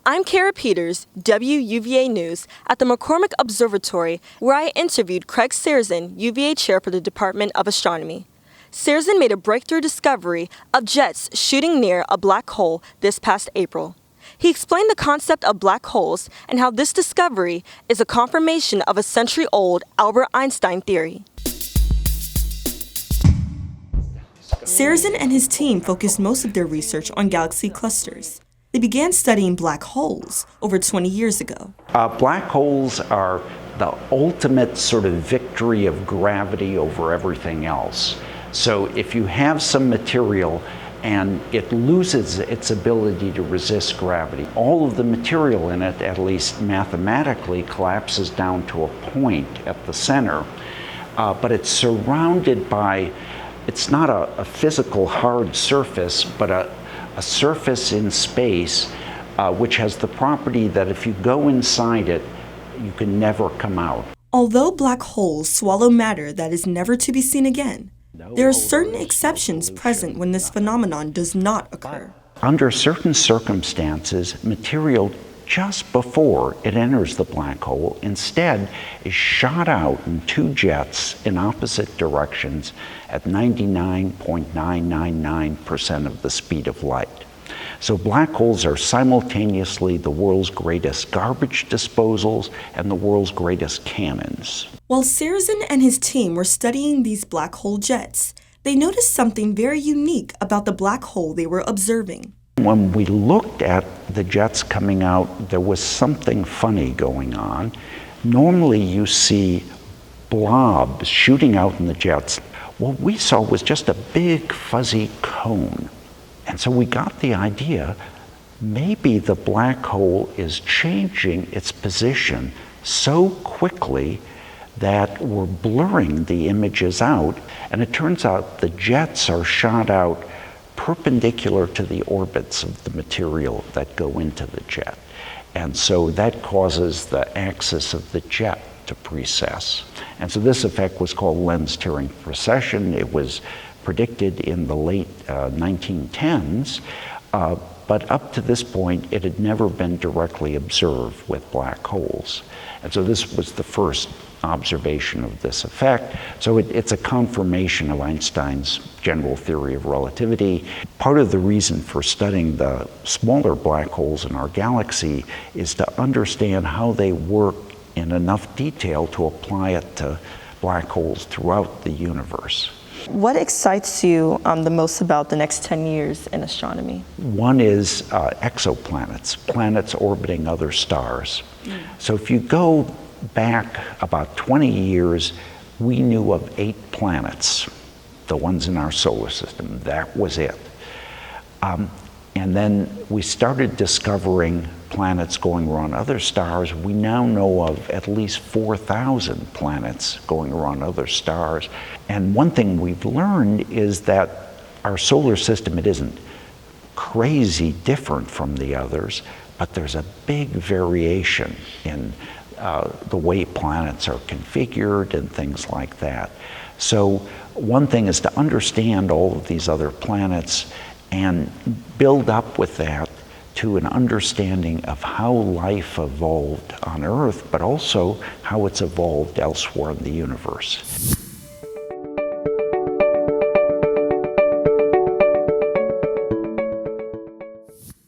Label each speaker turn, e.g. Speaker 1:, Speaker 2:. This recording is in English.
Speaker 1: I'm Kara Peters, WUVA News, at the McCormick Observatory, where I interviewed Craig Sarazin, UVA Chair for the Department of Astronomy. Sarazin made a breakthrough discovery of jets shooting near a black hole this past April. He explained the concept of black holes and how this discovery is a confirmation of a century-old Albert Einstein theory. Sarazin and his team focused most of their research on galaxy clusters. They began studying black holes over 20 years ago.
Speaker 2: Black holes are the ultimate sort of victory of gravity over everything else. So if you have some material and it loses its ability to resist gravity, all of the material in it, at least mathematically, collapses down to a point at the center. But it's surrounded by, it's not a physical hard surface, but a surface in space which has the property that if you go inside it, you can never come out.
Speaker 1: Although black holes swallow matter that is never to be seen again, there are certain exceptions present when this phenomenon does not occur.
Speaker 2: Under certain circumstances, material just before it enters the black hole instead is shot out in two jets in opposite directions at 99.999% of the speed of light. So black holes are simultaneously the world's greatest garbage disposals and the world's greatest cannons.
Speaker 1: While Sarazin and his team were studying these black hole jets, they noticed something very unique about the black hole they were observing.
Speaker 2: When we looked at the jets coming out, there was something funny going on. Normally you see blobs shooting out in the jets. What we saw was just a big fuzzy cone. And so we got the idea, maybe the black hole is changing its position so quickly that we're blurring the images out. And it turns out the jets are shot out perpendicular to the orbits of the material that go into the jet. And so that causes the axis of the jet to precess. And so this effect was called lens tearing precession. It was predicted in the late 1910s, but up to this point it had never been directly observed with black holes. And so this was the first observation of this effect. So it's a confirmation of Einstein's general theory of relativity. Part of the reason for studying the smaller black holes in our galaxy is to understand how they work in enough detail to apply it to black holes throughout the universe.
Speaker 1: What excites you the most about the next 10 years in astronomy?
Speaker 2: One is exoplanets, planets orbiting other stars. So if you go back about 20 years, we knew of 8 planets, the ones in our solar system. That was it. And then we started discovering planets going around other stars. We now know of at least 4,000 planets going around other stars. And one thing we've learned is that our solar system, it isn't crazy different from the others, but there's a big variation in the way planets are configured and things like that. So one thing is to understand all of these other planets and build up with that to an understanding of how life evolved on Earth, but also how it's evolved elsewhere in the universe.